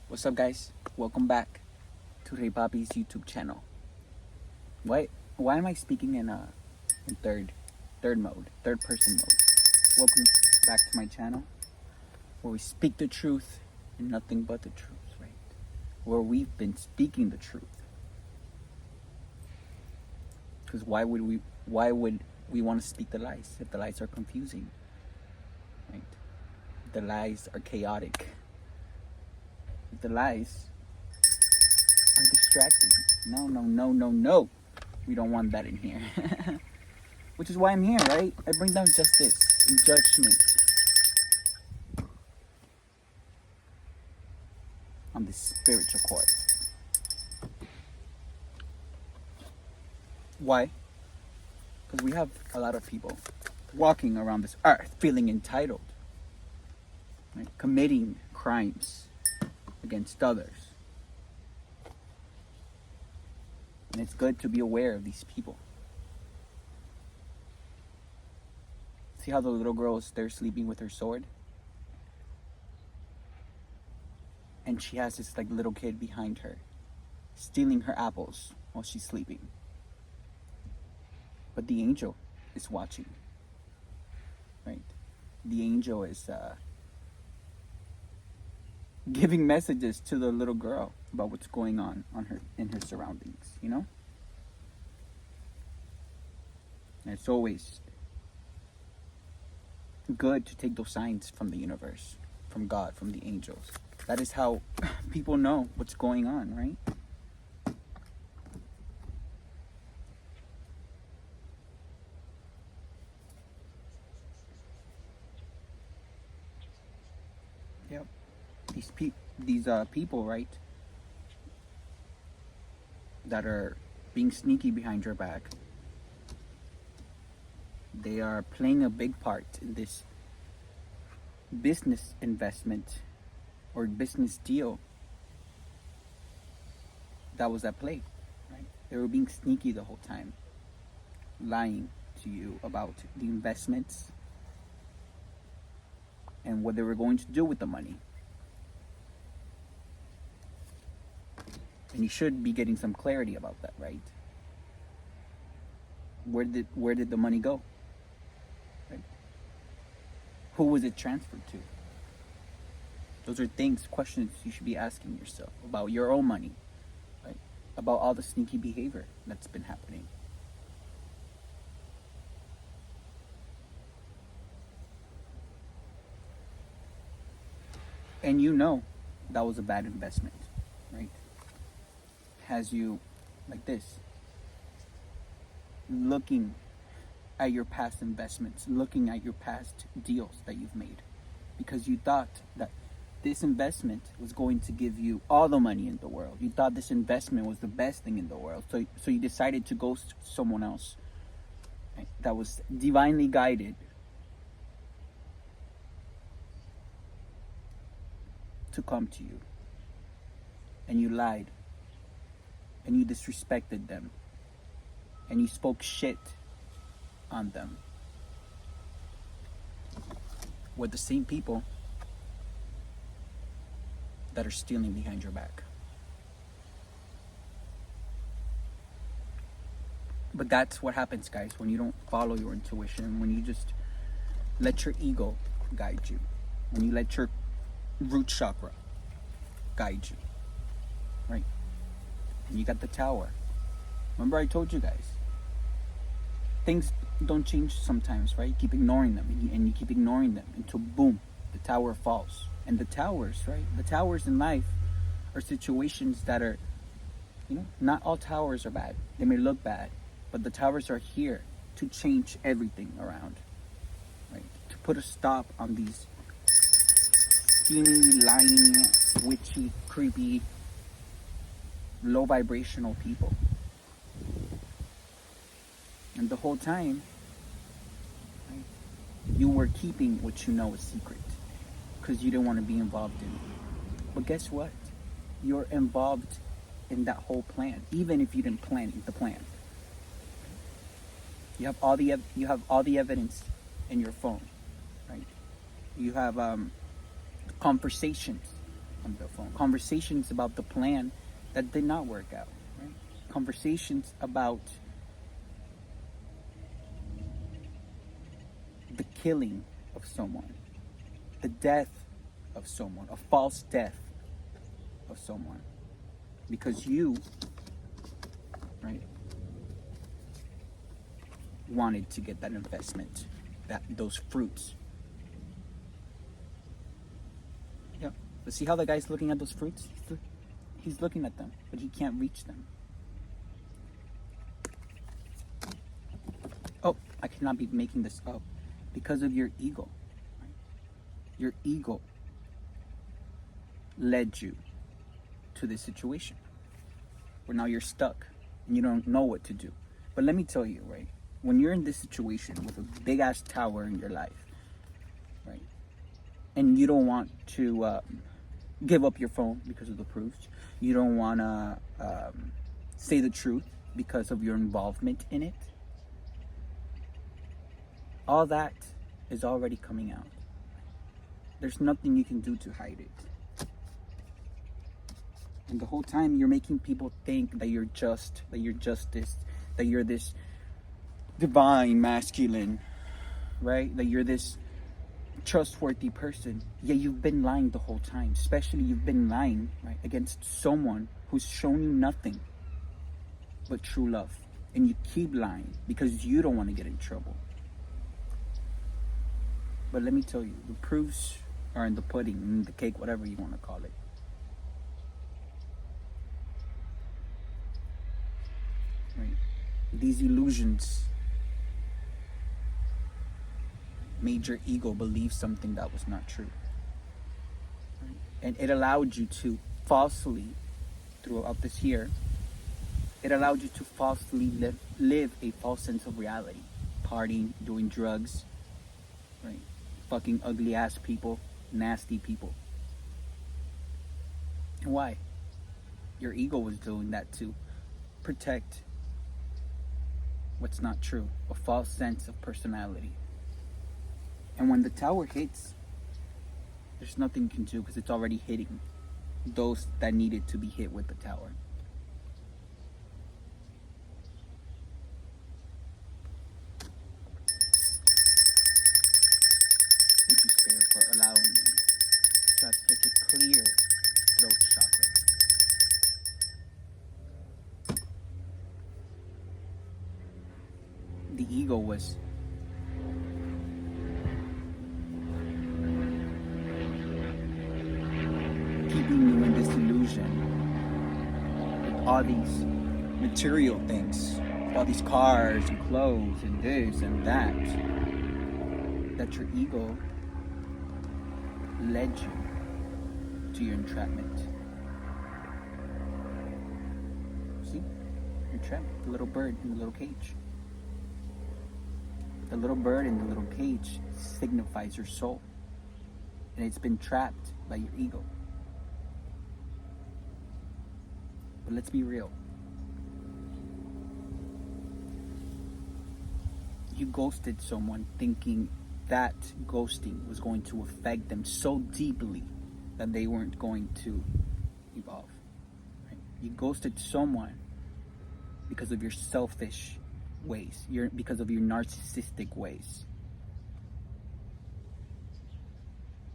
What's up, guys? Welcome back to Reypapi's YouTube channel. Why am I speaking in third person mode? Welcome back to my channel, where we speak the truth and nothing but the truth, right? Where we've been speaking the truth. Because why would we want to speak the lies if the lies are confusing, right? If the lies are chaotic. If the lies are distracting. No. We don't want that in here. Which is why I'm here, right? I bring down justice and judgment on this spiritual court. Why? Because we have a lot of people walking around this earth feeling entitled, right? Committing crimes against others. And it's good to be aware of these people. See how the little girl is there sleeping with her sword? And she has this little kid behind her, stealing her apples while she's sleeping. But the angel is watching, right? The angel is giving messages to the little girl about what's going on in her surroundings, you know? And it's always good to take those signs from the universe, from God, from the angels. That is how people know what's going on, right? Yep. These people, right, that are being sneaky behind your back, they are playing a big part in this business investment or business deal that was at play, right? They were being sneaky the whole time, lying to you about the investments and what they were going to do with the money. And you should be getting some clarity about that, right? Where did the money go? Right? Who was it transferred to? Those are questions you should be asking yourself about your own money, right? About all the sneaky behavior that's been happening. And you know that was a bad investment, right? Has you like this, looking at your past investments, looking at your past deals that you've made, because you thought that this investment was going to give you all the money in the world. You thought this investment was the best thing in the world. So you decided to go to someone else, right, that was divinely guided to come to you. And you lied. And you disrespected them. And you spoke shit on them. With the same people that are stealing behind your back. But that's what happens, guys, when you don't follow your intuition, when you just let your ego guide you, when you let your root chakra guide you, right? And you got the tower. Remember I told you guys, things don't change sometimes, right? You keep ignoring them, and you keep ignoring them until boom, the tower falls. And the towers, right? The towers in life are situations that are, not all towers are bad. They may look bad, but the towers are here to change everything around, right? To put a stop on these scheming, lying, witchy, creepy, low vibrational people. And the whole time, right, you were keeping what you know is secret because you didn't want to be involved in it. But guess what? You're involved in that whole plan, even if you didn't plan the plan. You have all the evidence in your phone, right? You have conversations on the phone. Conversations about the plan that did not work out. Right? Conversations about the killing of someone, the death of someone, a false death of someone, because you, right, wanted to get that investment, those fruits. Yeah, but see how the guy's looking at those fruits? He's looking at them, but he can't reach them. Oh, I cannot be making this up. Because of your ego. Right? Your ego led you to this situation where now you're stuck and you don't know what to do. But let me tell you, right? When you're in this situation with a big ass tower in your life, right? And you don't want to give up your phone because of the proofs. You don't want to say the truth because of your involvement in it. All that is already coming out. There's nothing you can do to hide it. And the whole time you're making people think that you're just, that you're justice, that you're this divine masculine, right? That you're this trustworthy person. Yeah, you've been lying the whole time. Especially you've been lying, right, against someone who's shown you nothing but true love. And you keep lying because you don't want to get in trouble. But let me tell you, the proofs are in the pudding, in the cake, whatever you want to call it. Right? These illusions made your ego believe something that was not true. Right? And it allowed you to falsely, throughout this year, it allowed you to falsely live a false sense of reality. Partying, doing drugs, right? Fucking ugly ass people, nasty people. And why? Your ego was doing that to protect what's not true, a false sense of personality. And when the tower hits, there's nothing you can do because it's already hitting those that needed to be hit with the tower. Thank you, Spirit, for allowing me to have such a clear throat chakra. The ego was keeping you in this illusion with all these material things, all these cars and clothes and this and that your ego led you to your entrapment. See? You're trapped. The little bird in the little cage. The little bird in the little cage signifies your soul. And it's been trapped by your ego. But let's be real. You ghosted someone thinking that ghosting was going to affect them so deeply that they weren't going to evolve. Right? You ghosted someone because of your selfish ways, because of your narcissistic ways.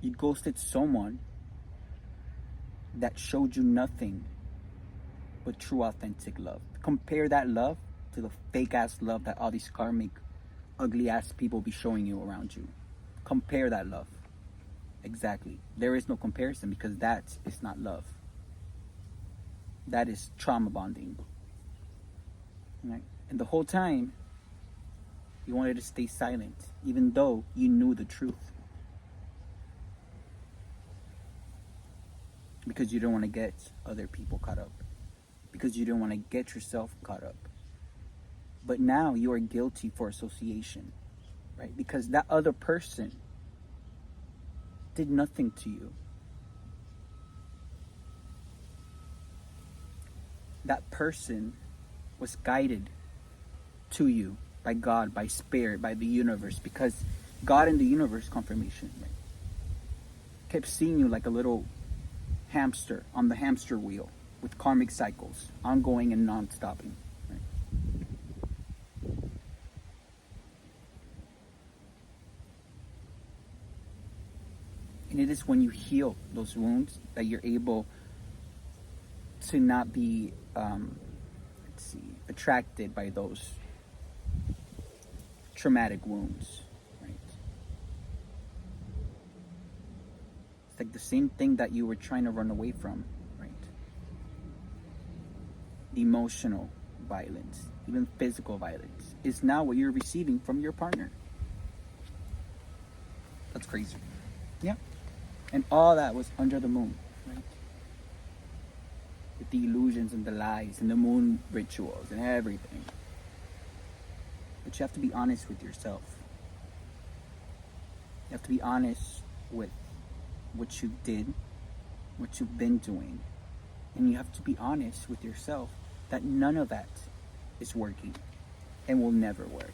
You ghosted someone that showed you nothing but true, authentic love. Compare that love to the fake ass love that all these karmic, ugly ass people be showing you around you. Compare that love. Exactly. There is no comparison because that is not love. That is trauma bonding. Right? And the whole time, you wanted to stay silent, even though you knew the truth. Because you don't want to get other people caught up. Because you don't want to get yourself caught up. But now you are guilty for association, right? Because that other person did nothing to you. That person was guided to you by God, by Spirit, by the universe. Because God and the universe, confirmation, right? Kept seeing you like a little hamster on the hamster wheel with karmic cycles, ongoing and non-stopping. Right? And it is when you heal those wounds that you're able to not be attracted by those traumatic wounds. Right? It's like the same thing that you were trying to run away from. Right? Emotional violence, even physical violence, is now what you're receiving from your partner. That's crazy. Yeah. And all that was under the moon, right? With the illusions and the lies and the moon rituals and everything. But you have to be honest with yourself. You have to be honest with what you did, what you've been doing. And you have to be honest with yourself that none of that is working and will never work.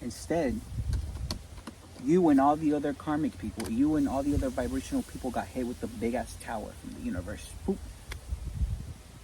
Instead, you and all the other karmic people, you and all the other vibrational people got hit with the big ass tower from the universe. Boop.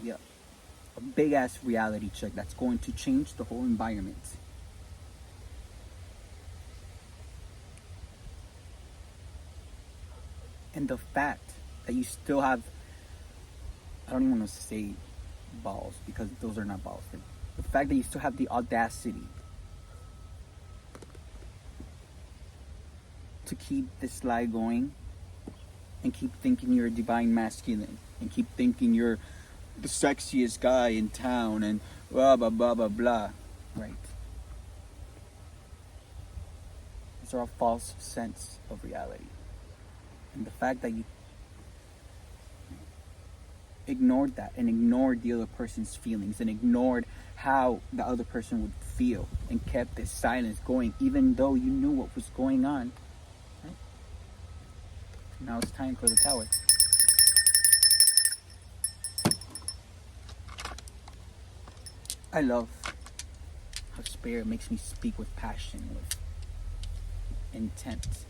Yeah. A big ass reality check that's going to change the whole environment. And the fact that you still have, I don't even want to say balls because those are not balls. The fact that you still have the audacity to keep this lie going and keep thinking you're a divine masculine and keep thinking you're the sexiest guy in town and blah blah blah blah blah, right? These are a false sense of reality. And the fact that you ignored that and ignored the other person's feelings and ignored how the other person would feel and kept this silence going even though you knew what was going on. Now it's time for the tower. I love how spirit makes me speak with passion, with intent.